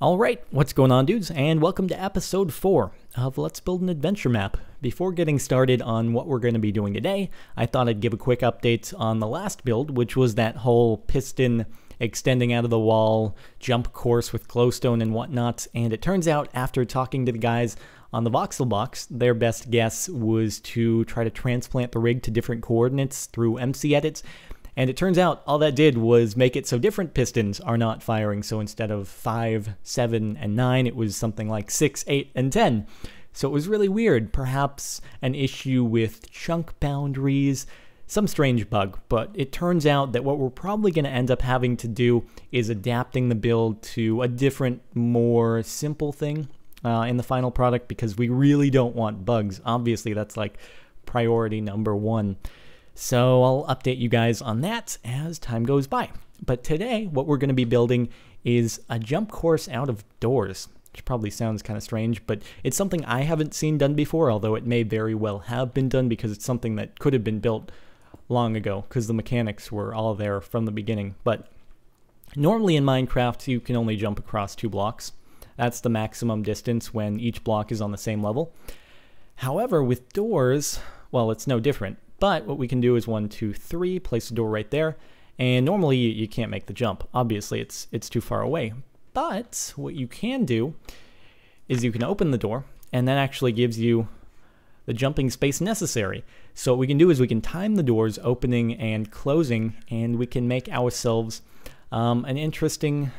Alright, what's going on, dudes, and welcome to episode 4 of Let's Build an Adventure Map. Before getting started on what we're going to be doing today, I thought I'd give a quick update on the last build, which was that whole piston extending out of the wall jump course with glowstone and whatnot, and it turns out after talking to the guys on the voxel box, their best guess was to try to transplant the rig to different coordinates through MC edits. And it turns out all that did was make it so different pistons are not firing. So instead of 5, 7, and 9, it was something like 6, 8, and 10. So it was really weird. Perhaps an issue with chunk boundaries, some strange bug. But it turns out that what we're probably going to end up having to do is adapting the build to a different, more simple thing in the final product, because we really don't want bugs. Obviously, that's like priority number 1. So I'll update you guys on that as time goes by. But today, what we're going to be building is a jump course out of doors, which probably sounds kind of strange, but it's something I haven't seen done before, although it may very well have been done because it's something that could have been built long ago because the mechanics were all there from the beginning. But normally in Minecraft, you can only jump across 2 blocks. That's the maximum distance when each block is on the same level. However, with doors, well, it's no different. But what we can do is 1, 2, 3, place the door right there, and normally you can't make the jump. Obviously, it's too far away. But what you can do is you can open the door, and that actually gives you the jumping space necessary. So what we can do is we can time the doors opening and closing, and we can make ourselves an interesting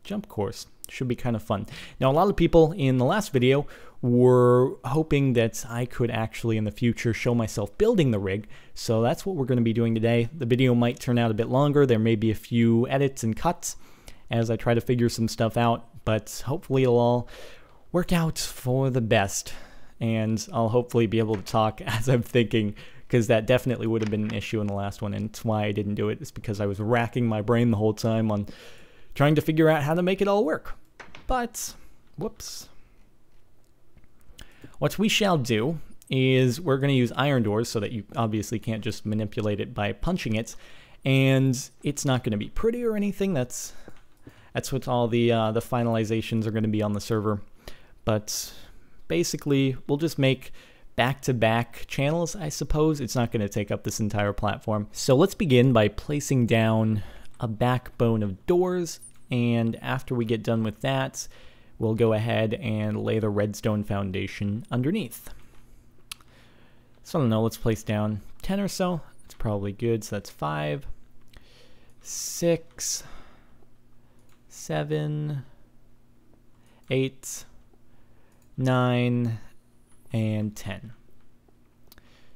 jump course. Should be kind of fun. Now, a lot of people in the last video were hoping that I could actually in the future show myself building the rig, so that's what we're going to be doing today. The video might turn out a bit longer. There may be a few edits and cuts as I try to figure some stuff out, but hopefully it'll all work out for the best, and I'll hopefully be able to talk as I'm thinking, because that definitely would have been an issue in the last one, and it's why I didn't do it. It's because I was racking my brain the whole time on trying to figure out how to make it all work. But, whoops. What we shall do is we're going to use iron doors so that you obviously can't just manipulate it by punching it, and it's not going to be pretty or anything. That's what all the finalizations are going to be on the server. But basically, we'll just make back-to-back channels, I suppose. It's not going to take up this entire platform. So let's begin by placing down a backbone of doors, and after we get done with that, we'll go ahead and lay the redstone foundation underneath. So I don't know, let's place down 10 or so. That's probably good. So that's 5, 6, 7, 8, 9, and 10.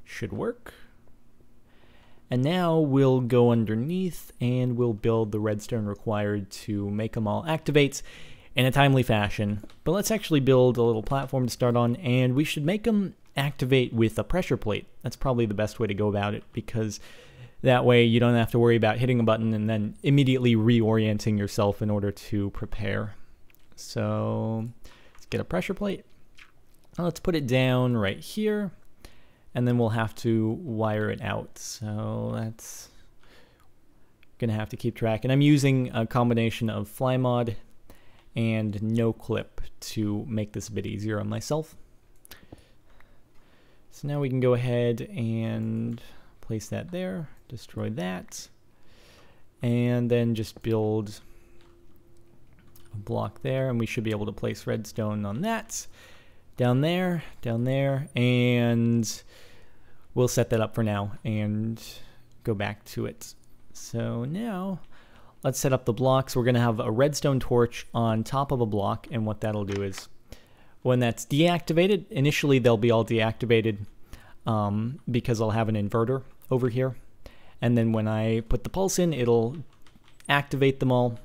Should work. And now we'll go underneath and we'll build the redstone required to make them all activate in a timely fashion. But let's actually build a little platform to start on, and we should make them activate with a pressure plate. That's probably the best way to go about it, because that way you don't have to worry about hitting a button and then immediately reorienting yourself in order to prepare. So let's get a pressure plate. Now let's put it down right here. And then we'll have to wire it out. So that's gonna have to keep track. And I'm using a combination of FlyMod and no clip to make this a bit easier on myself. So now we can go ahead and place that there, destroy that, and then just build a block there, and we should be able to place redstone on that. Down there, and we'll set that up for now and go back to it. So now let's set up the blocks. We're going to have a redstone torch on top of a block, and what that'll do is when that's deactivated, initially they'll be all deactivated because I'll have an inverter over here, and then when I put the pulse in, it'll activate them all,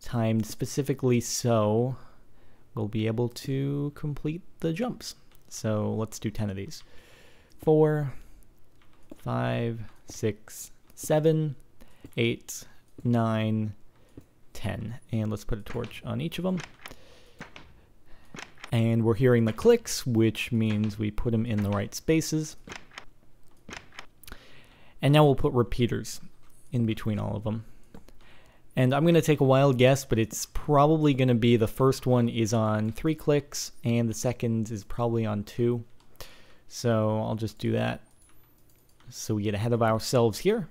timed specifically so we'll be able to complete the jumps. So let's do 10 of these. 4, 5, 6, 7, 8, 9, 10. And let's put a torch on each of them. And we're hearing the clicks, which means we put them in the right spaces. And now we'll put repeaters in between all of them. And I'm going to take a wild guess, but it's probably going to be the first one is on 3 clicks, and the second is probably on 2. So I'll just do that so we get ahead of ourselves here.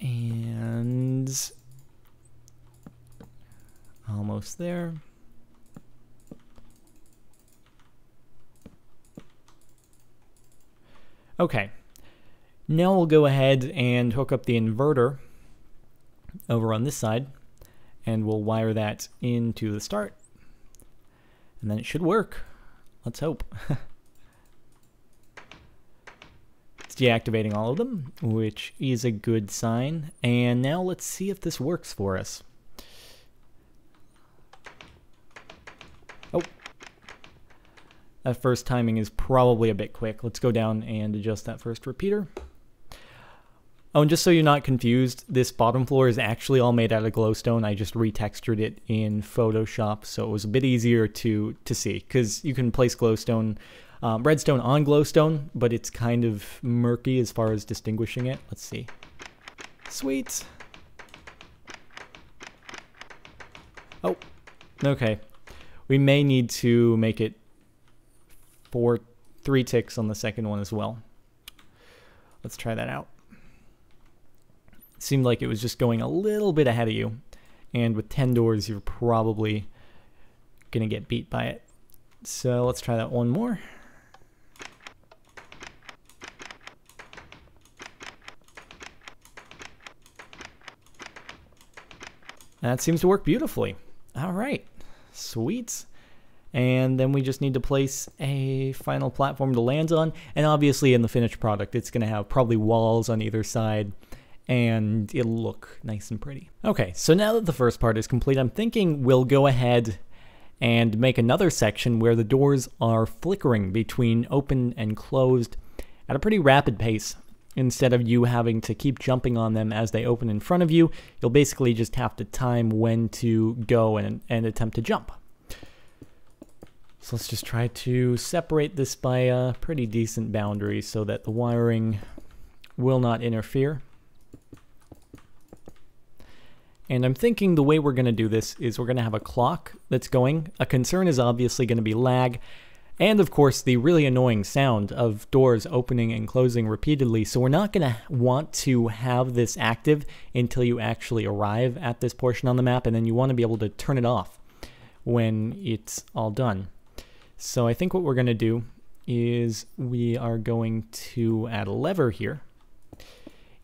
And almost there. Okay, now we'll go ahead and hook up the inverter over on this side, and we'll wire that into the start, and then it should work. Let's hope. It's deactivating all of them, which is a good sign, and now let's see if this works for us. Oh. That first timing is probably a bit quick. Let's go down and adjust that first repeater. Oh, and just so you're not confused, this bottom floor is actually all made out of glowstone. I just retextured it in Photoshop, so it was a bit easier to see, because you can place glowstone, redstone on glowstone, but it's kind of murky as far as distinguishing it. Let's see. Sweet. Oh, okay. We may need to make it 3 ticks on the second one as well. Let's try that out. It seemed like it was just going a little bit ahead of you, and with 10 doors you're probably gonna get beat by it. So let's try that one more. That seems to work beautifully. All right, sweet. And then we just need to place a final platform to land on. And obviously in the finished product, it's going to have probably walls on either side, and it'll look nice and pretty. Okay, so now that the first part is complete, I'm thinking we'll go ahead and make another section where the doors are flickering between open and closed at a pretty rapid pace. Instead of you having to keep jumping on them as they open in front of you, you'll basically just have to time when to go and attempt to jump. So let's just try to separate this by a pretty decent boundary so that the wiring will not interfere. And I'm thinking the way we're going to do this is we're going to have a clock that's going. A concern is obviously going to be lag, and of course the really annoying sound of doors opening and closing repeatedly. So we're not going to want to have this active until you actually arrive at this portion on the map, and then you want to be able to turn it off when it's all done. So I think what we're going to do is we are going to add a lever here,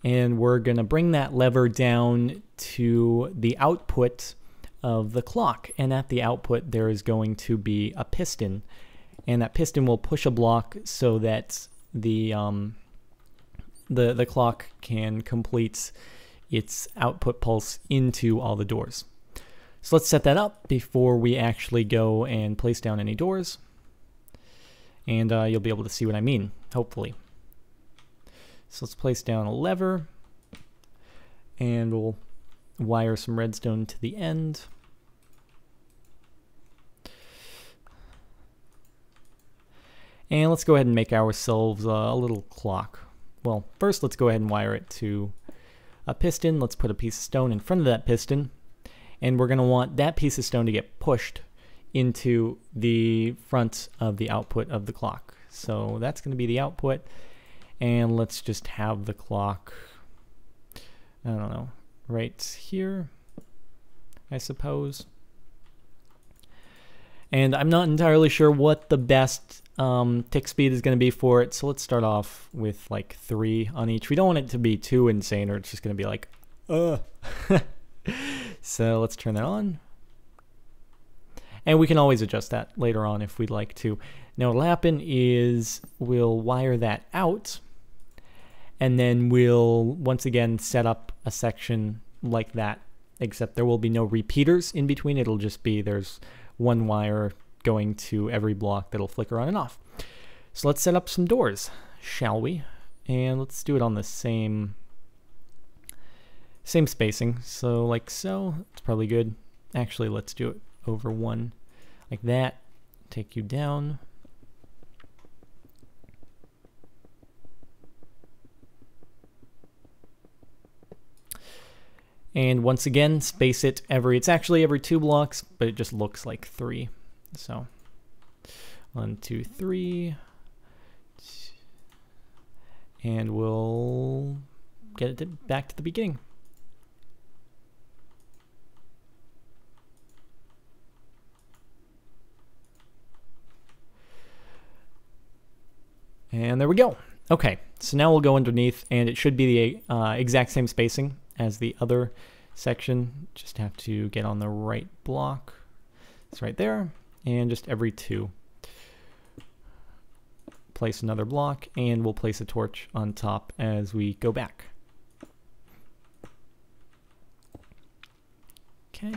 and we're going to bring that lever down to the output of the clock, and at the output there is going to be a piston, and that piston will push a block so that the clock can complete its output pulse into all the doors. So let's set that up before we actually go and place down any doors. And you'll be able to see what I mean, hopefully. So let's place down a lever, and we'll wire some redstone to the end. And let's go ahead and make ourselves a little clock. Well, first let's go ahead and wire it to a piston. Let's put a piece of stone in front of that piston, and we're going to want that piece of stone to get pushed into the front of the output of the clock. So that's going to be the output, and let's just have the clock, I don't know, right here, I suppose. And I'm not entirely sure what the best tick speed is going to be for it, so let's start off with like 3 on each. We don't want it to be too insane, or it's just going to be like, So let's turn that on. And we can always adjust that later on if we'd like to. Now what'll happen is we'll wire that out, and then we'll once again set up a section like that, except there will be no repeaters in between. It'll just be there's one wire going to every block that'll flicker on and off. So let's set up some doors, shall we? And let's do it on the same spacing. So like so, it's probably good. Actually, let's do it over one like that. take you down. And once again, space it it's actually every 2 blocks, but it just looks like 3. So 1, 2, 3. And we'll get it back to the beginning. And there we go. Okay, so now we'll go underneath, and it should be the exact same spacing as the other section. Just have to get on the right block. It's right there, and just every 2. Place another block, and we'll place a torch on top as we go back. Okay.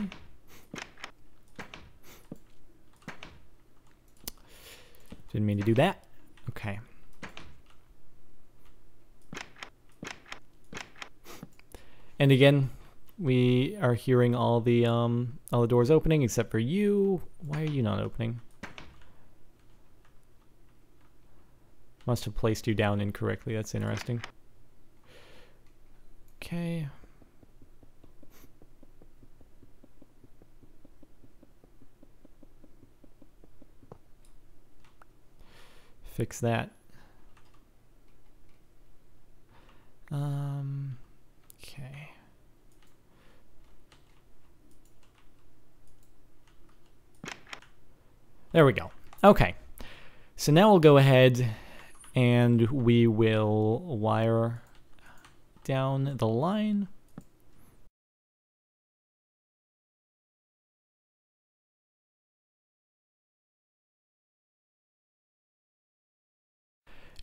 Didn't mean to do that. Okay. And again, we are hearing all the doors opening except for you. Why are you not opening? Must have placed you down incorrectly. That's interesting. Okay. Fix that. Okay. There we go. Okay. So now we'll go ahead and we will wire down the line.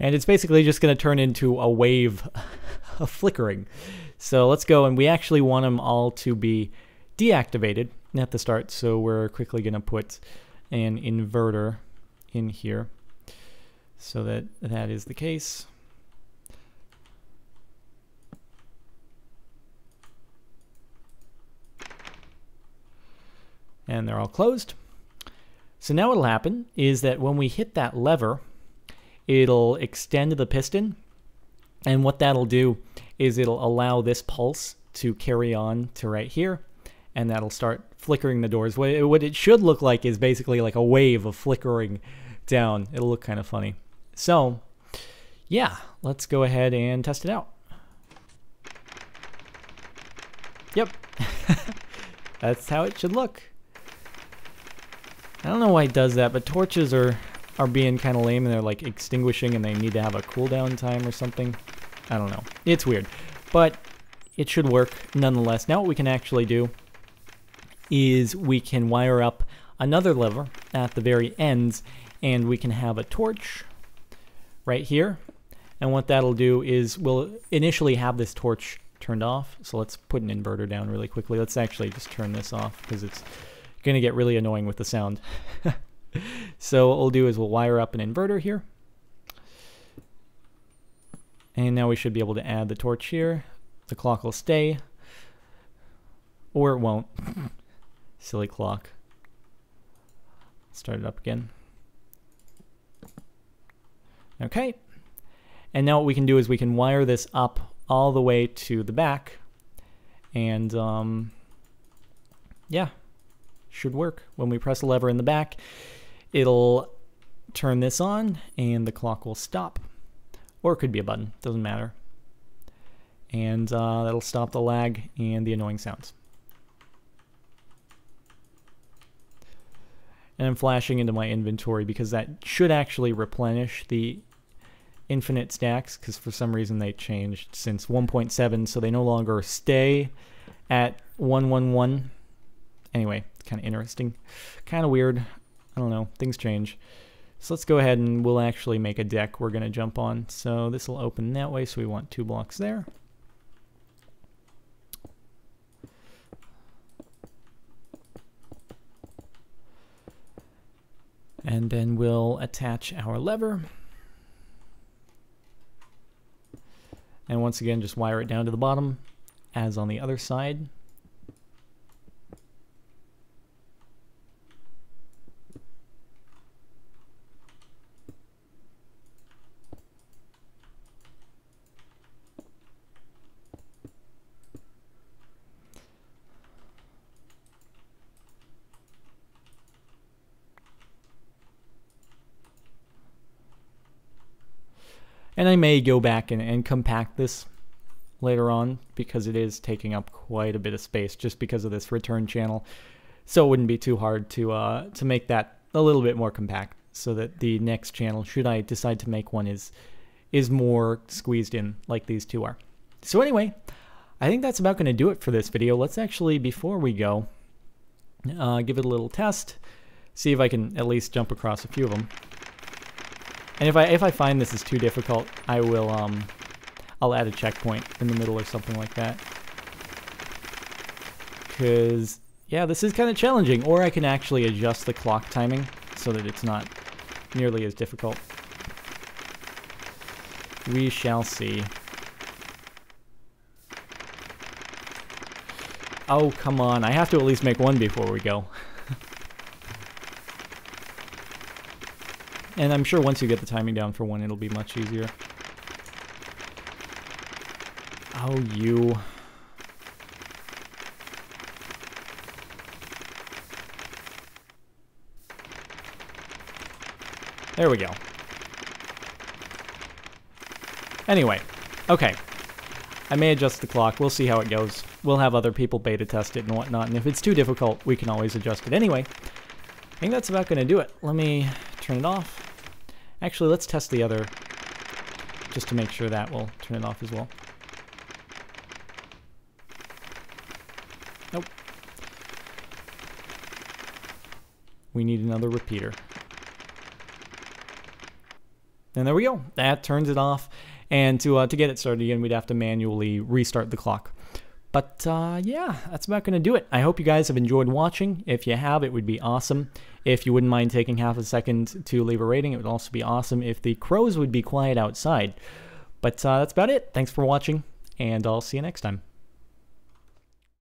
And it's basically just going to turn into a wave of flickering. So let's go, and we actually want them all to be deactivated at the start. So we're quickly going to put an inverter in here so that that is the case. And they're all closed. So now what'll happen is that when we hit that lever, it'll extend the piston, and what that'll do is it'll allow this pulse to carry on to right here, and that'll start flickering the doors. What it should look like is basically like a wave of flickering down. It'll look kind of funny. So yeah, let's go ahead and test it out. Yep. That's how it should look. I don't know why it does that, but torches are being kind of lame, and they're like extinguishing, and they need to have a cooldown time or something. I don't know. It's weird, but it should work nonetheless. Now what we can actually do is we can wire up another lever at the very ends, and we can have a torch right here. And what that'll do is we'll initially have this torch turned off. So let's put an inverter down really quickly. Let's actually just turn this off because it's going to get really annoying with the sound. So what we'll do is we'll wire up an inverter here. And now we should be able to add the torch here. The clock will stay. Or it won't. Silly clock. Start it up again. Okay. And now what we can do is we can wire this up all the way to the back. And yeah, should work. When we press a lever in the back, it'll turn this on and the clock will stop. Or it could be a button, doesn't matter. And that'll stop the lag and the annoying sounds. And I'm flashing into my inventory because that should actually replenish the infinite stacks, because for some reason they changed since 1.7, so they no longer stay at 111. Anyway, it's kind of interesting. Kind of weird. I don't know. Things change. So let's go ahead and we'll actually make a deck we're going to jump on. So this will open that way, so we want 2 blocks there. And then we'll attach our lever. And once again, just wire it down to the bottom, as on the other side. And I may go back and compact this later on, because it is taking up quite a bit of space just because of this return channel. So it wouldn't be too hard to make that a little bit more compact, so that the next channel, should I decide to make one, is more squeezed in like these two are. So anyway, I think that's about going to do it for this video. Let's actually, before we go, give it a little test, see if I can at least jump across a few of them. And if I find this is too difficult, I will I'll add a checkpoint in the middle or something like that. Because yeah, this is kind of challenging. Or I can actually adjust the clock timing so that it's not nearly as difficult. We shall see. Oh, come on. I have to at least make one before we go. And I'm sure once you get the timing down for one, it'll be much easier. Oh, you. There we go. Anyway, okay. I may adjust the clock. We'll see how it goes. We'll have other people beta test it and whatnot, and if it's too difficult, we can always adjust it. Anyway, I think that's about going to do it. Let me turn it off. Actually, let's test the other, just to make sure that will turn it off as well. Nope. We need another repeater. And there we go. That turns it off. And to get it started again, we'd have to manually restart the clock. But yeah, that's about going to do it. I hope you guys have enjoyed watching. If you have, it would be awesome. If you wouldn't mind taking half a second to leave a rating, it would also be awesome if the crows would be quiet outside. But that's about it. Thanks for watching, and I'll see you next time.